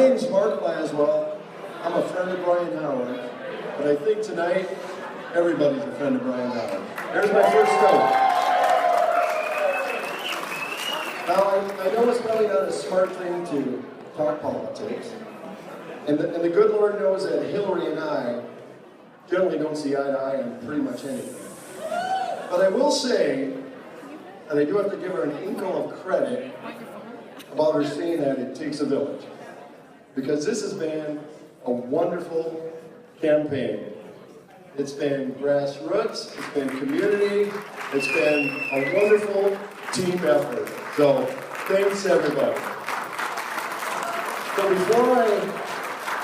name's Mark Laswell. I'm a friend of Brian Howard, but I think tonight everybody's a friend of Brian Howard. There's my first note. Now, I know it's probably not a smart thing to talk politics, and the good Lord knows that Hillary and I generally don't see eye to eye on pretty much anything. But I will say that I do have to give her an inkle of credit about her saying that it takes a village. Because this has been a wonderful campaign. It's been grassroots, it's been community, it's been a wonderful team effort. So, thanks everybody. So before I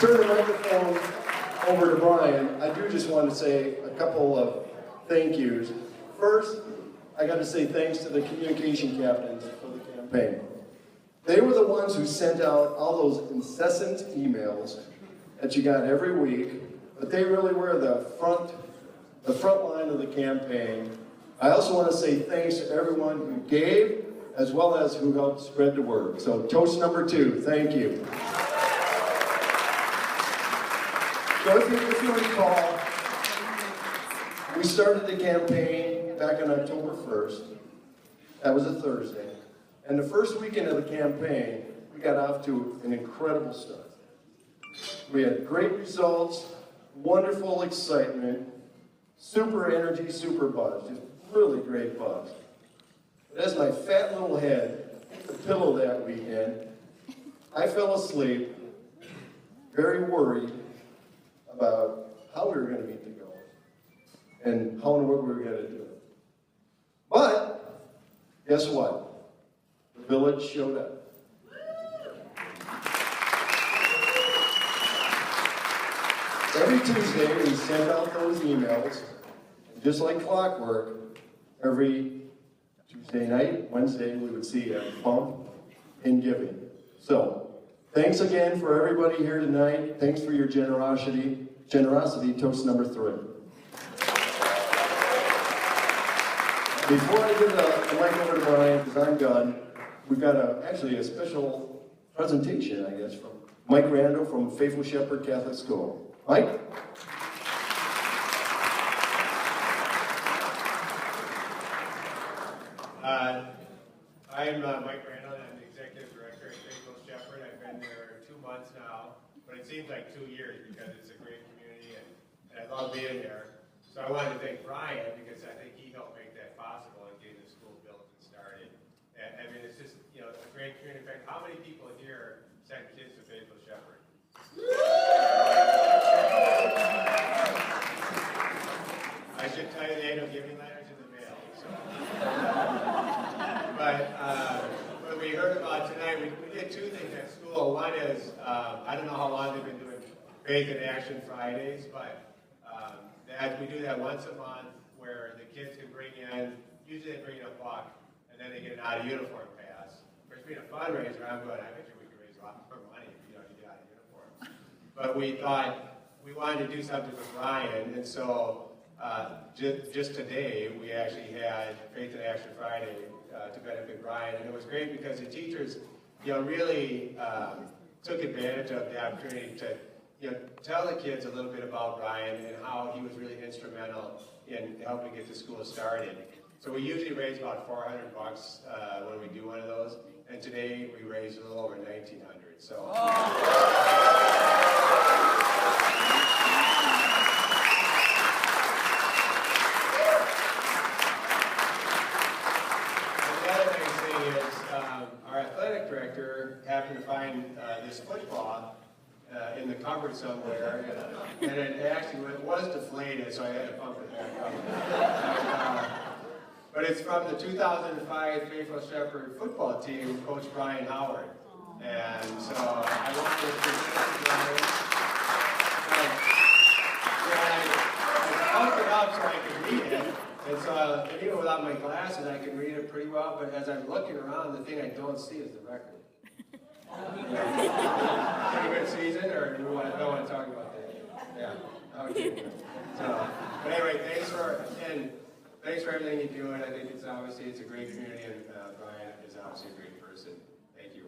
turn the microphone over to Brian, I do just want to say a couple of thank yous. First, I got to say thanks to the communication captains for the campaign. They were the ones who sent out all those incessant emails that you got every week, but they really were the front line of the campaign. I also want to say thanks to everyone who gave, as well as who helped spread the word. So toast number 2, thank you. So if you recall, we started the campaign back on October 1st. That was a Thursday. And the first weekend of the campaign, we got off to an incredible start. We had great results, wonderful excitement, super energy, super buzz, just really great buzz. But as my fat little head hit the pillow that weekend, I fell asleep, very worried about how we were going to meet the goal and how and what we were going to do. But guess what? The village showed up. Every Tuesday, we sent out those emails, and just like clockwork, every Tuesday night, Wednesday, we would see a bump in giving. So, thanks again for everybody here tonight. Thanks for your generosity. Toast number 3. Before I give the mic over to Brian, because I'm done, we've got actually a special presentation, I guess, from Mike Randall from Faithful Shepherd Catholic School. Mike? I'm Mike Randall, and I'm the Executive Director at Faithful Shepherd. I've been there 2 months now, but it seems like 2 years because it's a great community, and I love being there. So I wanted to thank Brian, because I think he helped make that possible and getting the school built and started. And, I mean, it's just, a great community. In fact, how many people here send kids to Faithful Shepherd? I should tell you they end up giving letters in the mail. So. But what we heard about tonight, we did 2 things at school. One is, I don't know how long they've been doing Faith in Action Fridays, but we do that once a month where the kids can bring in, usually they bring in $1, and then they get an out of uniform pass. Of course, being a fundraiser, I'm going, I bet you we could raise a lot more money if you get out of uniform. But we thought we wanted to do something with Brian, and so just today we actually had Faith in Action Friday to benefit Brian, and it was great because the teachers, really took advantage of the opportunity to tell the kids a little bit about Brian and how he was really instrumental in helping get the school started. So we usually raise about $400 when we do one of those, and today we raised a little over $1,900. So. Our athletic director happened to find this football in the cupboard somewhere, and it actually was deflated, so I had to pump it back up. But it's from the 2005 Faithful Shepherd football team, Coach Brian Howard. And so I wanted to thank Brian. I pumped it up so I could read it. And so, even without my glasses, I can read it pretty well, but as I'm looking around, the thing I don't see is the record. Pretty good season, or do we don't want to talk about that? Yeah, okay. So, but anyway, thanks for everything you do, and I think it's a great community, and Brian is obviously a great person. Thank you.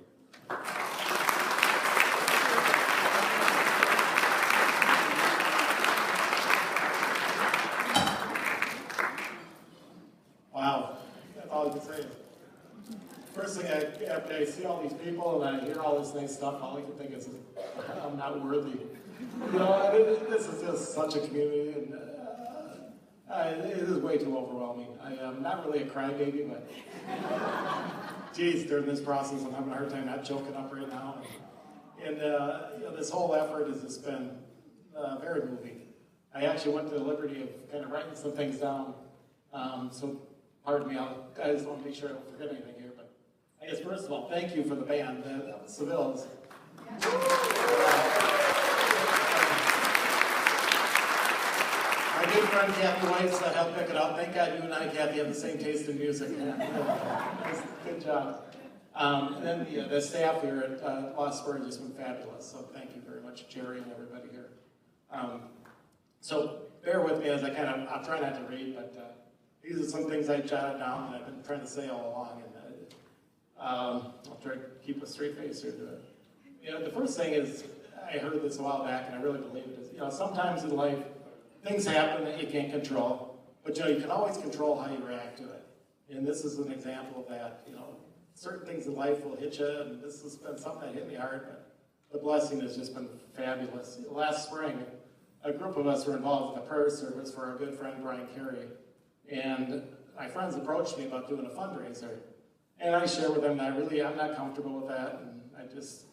all I can say is, first thing, after I see all these people and I hear all this nice stuff, all I can think is, I'm not worthy. You know, this is just such a community, and it is way too overwhelming. I am not really a crybaby, but geez, during this process, I'm having a hard time not choking up right now. And you know, this whole effort has just been very moving. I actually went to the liberty of kind of writing some things down. So pardon me, I just want to make sure I don't forget anything here. But I guess first of all, thank you for the band, the Sevilles. My good friend Kathy Weiss helped pick it up. Thank God you and I, Kathy, have the same taste in music. Good job. And then the staff here at Lost Spurs has been fabulous. So thank you very much, Jerry and everybody here. So bear with me as I'll try not to read, but these are some things I jotted down and I've been trying to say all along. And I'll try to keep a straight face here to it. You know, the first thing is, I heard this a while back and I really believe it is, you know, sometimes in life, things happen that you can't control, but you know, you can always control how you react to it. And this is an example of that. You know, certain things in life will hit you, and this has been something that hit me hard, but the blessing has just been fabulous. Last spring, a group of us were involved in a prayer service for our good friend Brian Carey, and my friends approached me about doing a fundraiser. And I shared with them that I'm not comfortable with that, and I just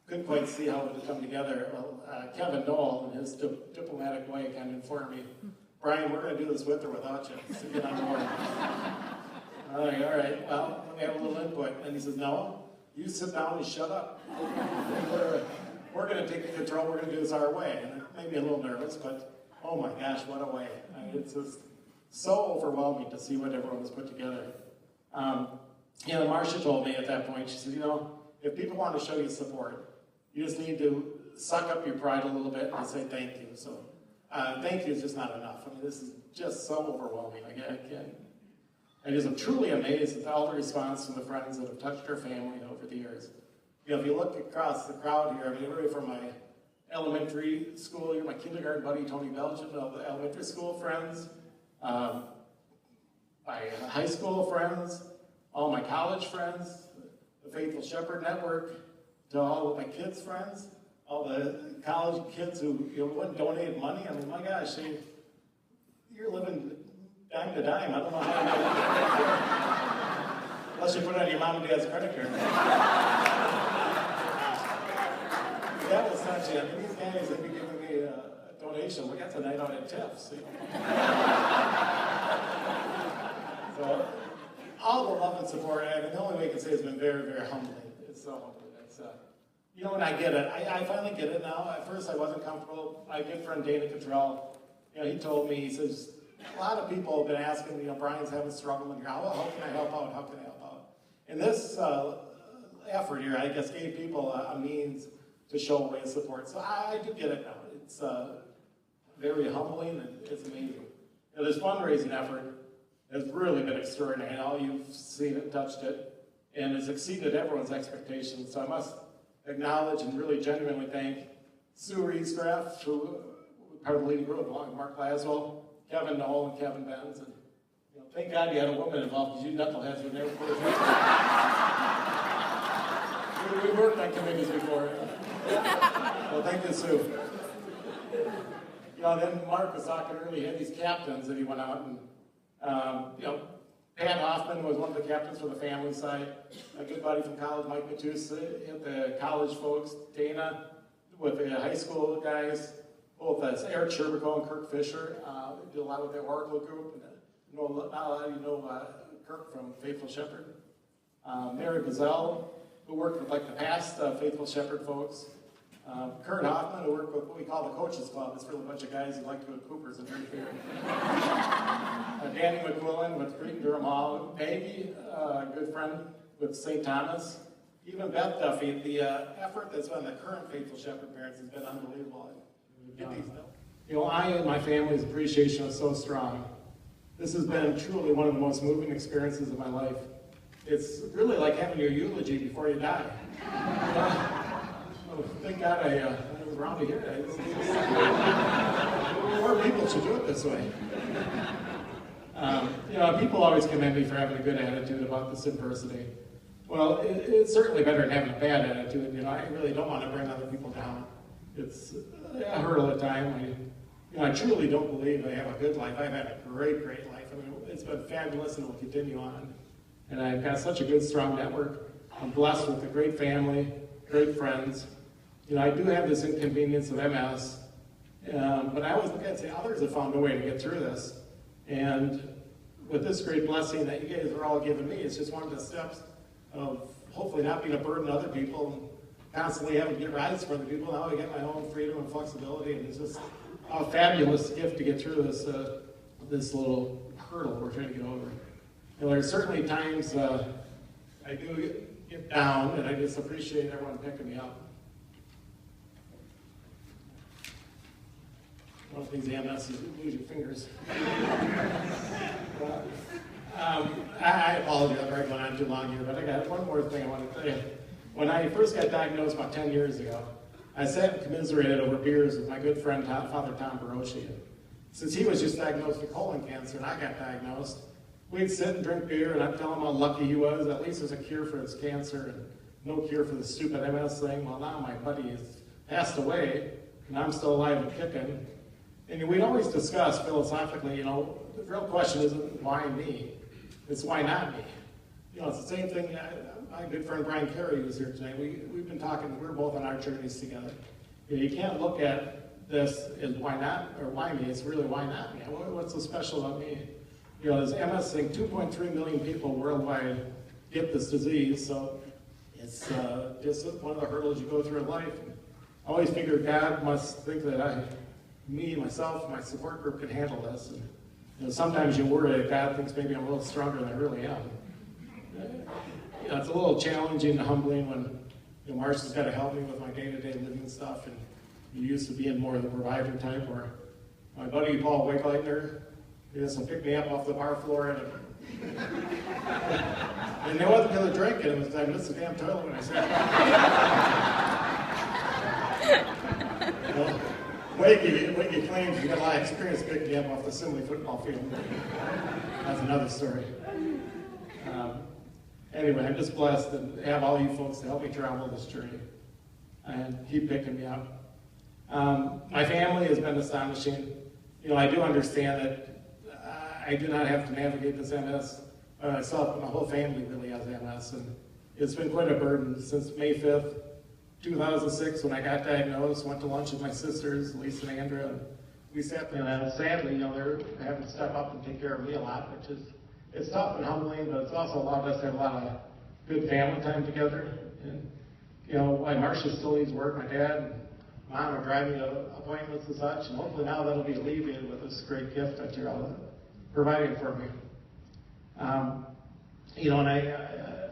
couldn't quite see how it would come together. Well, Kevin Knoll, in his diplomatic way, kind of informed me, Brian, we're going to do this with or without you, so get on board. All right, well, let me have a little input. And he says, no, you sit down and shut up. We're going to take the control, we're going to do this our way. And it made me a little nervous, but oh my gosh, what a way. I mean, it's just so overwhelming to see what everyone has put together. You know, Marcia told me at that point, she said, you know, if people want to show you support, you just need to suck up your pride a little bit and say thank you. So thank you is just not enough. I mean, this is just so overwhelming. I just am truly amazed at all the response from the friends that have touched our family over the years. You know, if you look across the crowd here, I mean, everybody from my elementary school here, my kindergarten buddy, Tony Belgian, all the elementary school friends, my high school friends, all my college friends, the Faithful Shepherd Network, to all of my kids' friends, all the college kids who donated money. I mean, my gosh, you're living dime to dime. I don't know how you do it. Unless you put it on your mom and dad's credit card. That was such it. I mean, these guys, they'd be giving me a donation. We got the night out at Tiff's. So, all the love and support, I mean, the only way I can say it's been very, very humbling. It's so humbling. It's, you know, and I get it. I finally get it now. At first, I wasn't comfortable. My good friend Dana Cottrell, you know, he told me, he says, a lot of people have been asking, you know, Brian's having a struggle, and how can I help out? How can I help out? And this effort here, I guess, gave people a means to show a way of support. So I do get it now. It's very humbling, and it's amazing. You know, this fundraising effort has really been extraordinary. And all you've seen it, touched it, and has exceeded everyone's expectations. So I must acknowledge and really genuinely thank Sue Reestraff, who was part of the leading group, along with Mark Laswell, Kevin Knoll, and Kevin Benz. And, you know, thank God you had a woman involved, because you knuckleheads would never put it. We worked on committees before. Well, thank you, Sue. You know, then Mark was talking earlier, he had these captains that he went out and, you know, Pat Hoffman was one of the captains for the family side. A good buddy from college, Mike Matusa, the college folks, Dana, with the high school guys, both Eric Sherbico and Kirk Fisher, did a lot with the Oracle group. And, you know, not a lot of you know Kirk from Faithful Shepherd. Mary Bazell, who worked with like the past Faithful Shepherd folks. Kurt Hoffman, who worked with what we call the Coaches Club. It's really a bunch of guys who like to go to Cooper's and drink beer. Danny McQuillan with Creek Durham Hall. Peggy, a good friend with St. Thomas. Even Beth Duffy, the effort that's on the current Faithful Shepherd parents has been unbelievable. You know, I and my family's appreciation is so strong. This has been truly one of the most moving experiences of my life. It's really like having your eulogy before you die. Oh, thank God I was around to hear it. More people should do it this way. People always commend me for having a good attitude about this adversity. Well, it's certainly better than having a bad attitude. I really don't want to bring other people down. It's a hurdle at times. I truly don't believe I have a good life. I've had a great, great life. It's been fabulous and it will continue on. And I've got such a good, strong network. I'm blessed with a great family, great friends. I do have this inconvenience of MS, but I always look at it and say, others have found a way to get through this. And with this great blessing that you guys are all giving me, it's just one of the steps of hopefully not being a burden to other people and constantly having to get rides for other people. Now I get my own freedom and flexibility, and it's just a fabulous gift to get through this little hurdle we're trying to get over. There's certainly times I do get down, and I just appreciate everyone picking me up. One of the things MS is you lose your fingers. I apologize if I'm going on too long here, but I got one more thing I want to tell you. When I first got diagnosed about 10 years ago, I sat and commiserated over beers with my good friend, Father Tom Baroshi. Since he was just diagnosed with colon cancer and I got diagnosed, we'd sit and drink beer, and I'd tell him how lucky he was. At least there's a cure for his cancer and no cure for the stupid MS thing. Well, now my buddy has passed away, and I'm still alive and kicking. And we'd always discuss philosophically, the real question isn't why me, it's why not me. It's the same thing. My good friend Brian Carey was here tonight. We've been talking, we're both on our journeys together. You can't look at this as why not or why me, it's really why not me. What's so special about me? This MS thing, 2.3 million people worldwide get this disease, so it's just one of the hurdles you go through in life. I always figured God must think that myself, my support group can handle this. And sometimes you worry that God thinks maybe I'm a little stronger than I really am. It's a little challenging and humbling when Marcia's got to help me with my day-to-day living stuff, and you used to be in more of the provider type, where my buddy Paul Wakelightner, he doesn't pick me up off the bar floor and there wasn't because of drinking, it was because I missed the damn toilet when I sat. Wakey claims he got a lot of experience picking me up off the Assembly football field. That's another story. Anyway, I'm just blessed to have all you folks to help me travel this journey and keep picking me up. My family has been astonishing. I do understand that I do not have to navigate this MS. Myself, my whole family really has MS, and it's been quite a burden since May 5th, 2006, when I got diagnosed. Went to lunch with my sisters, Lisa and Andrea, and we sat there, and sadly, they're having to step up and take care of me a lot, which is, it's tough and humbling, but it's also allowed us to have a lot of good family time together. And, while Marcia still needs work, my dad and Mom are driving me to appointments and such, and hopefully now that'll be alleviated with this great gift that you're all providing for me. And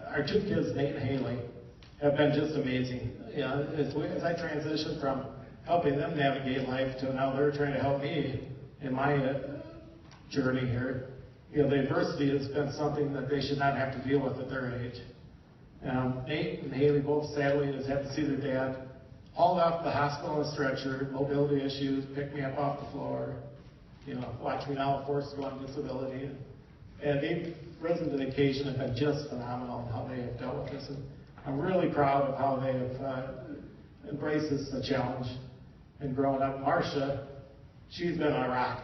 our two kids, Nate and Haley, have been just amazing. As I transition from helping them navigate life to now they're trying to help me in my journey here. The adversity has been something that they should not have to deal with at their age. Nate and Haley both sadly has had to see their dad hauled off the hospital on a stretcher, mobility issues, pick me up off the floor, watch me now forced to go on disability. And they've risen to the occasion and been just phenomenal in how they have dealt with this. And I'm really proud of how they have embraced this challenge and grown up. Marcia, she's been a rock.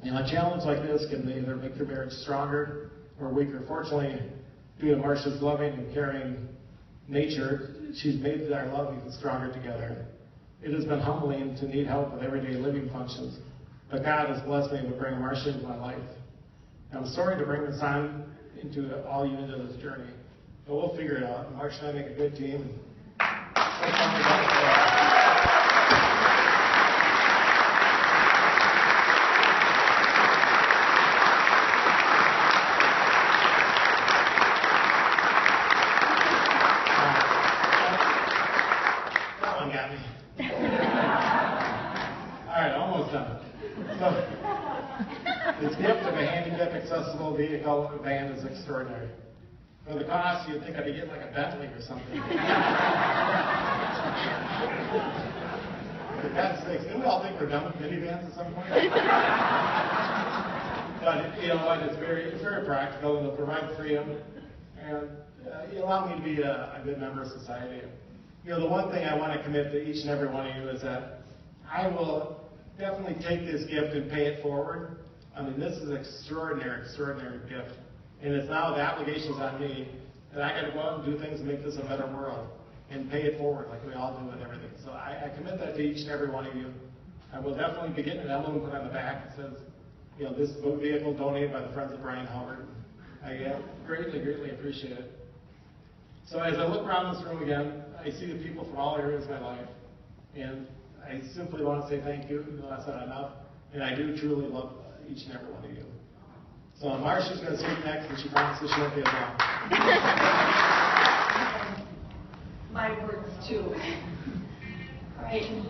A challenge like this can either make your marriage stronger or weaker. Fortunately, due to Marcia's loving and caring nature, she's made our love even stronger together. It has been humbling to need help with everyday living functions, but God has blessed me with bringing Marcia into my life. And I'm sorry to bring this on into all you into this journey, but we'll figure it out. Marcia and I make a good team. Vehicle van is extraordinary. For the cost, you'd think I'd be getting like a Bentley or something. For God's sakes, do we all think we're done with minivans at some point? But, you know, and it's very practical, and it'll provide freedom, and you allow me to be a good member of society. You know, the one thing I want to commit to each and every one of you is that I will definitely take this gift and pay it forward. I mean, this is an extraordinary gift. And it's now the obligation's on me that I got to go out and do things and make this a better world and pay it forward like we all do with everything. So I commit that to each and every one of you. I will definitely be getting an emblem put on the back that says, you know, this vehicle donated by the Friends of Brian Howard. I greatly appreciate it. So as I look around this room again, I see the people from all areas of my life, and I simply want to say thank you. You know, that's not enough, and I do truly love each and every one of you. So Marcia's going to speak next, and she promises she won't be as long. My words too. Right.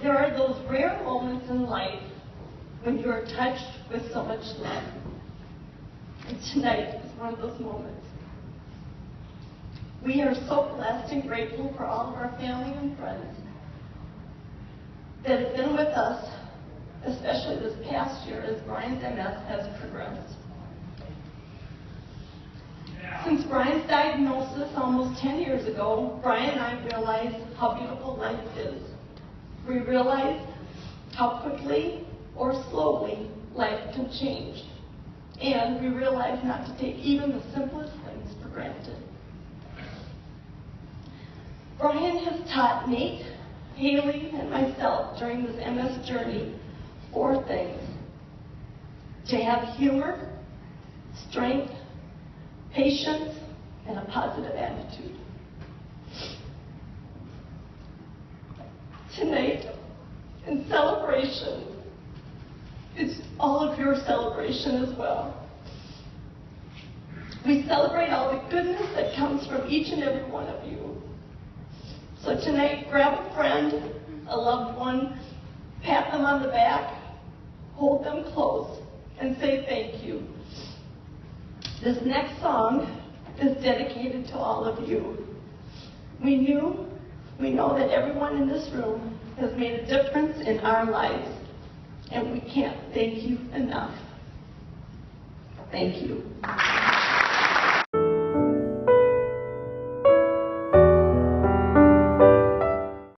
There are those rare moments in life when you are touched with so much love. And tonight is one of those moments. We are so blessed and grateful for all of our family and friends that have been with us, especially this past year as Brian's MS has progressed. Since Brian's diagnosis almost 10 years ago, Brian and I realized how beautiful life is. We realized how quickly or slowly life can change. And we realized not to take even the simplest things for granted. Brian has taught Nate, Haley, and myself during this MS journey 4 things: to have humor, strength, patience, and a positive attitude. Tonight, in celebration, it's all of your celebration as well. We celebrate all the goodness that comes from each and every one of you. So tonight, grab a friend, a loved one, pat them on the back, hold them close, and say thank you. This next song is dedicated to all of you. We know that everyone in this room has made a difference in our lives, and we can't thank you enough. Thank you.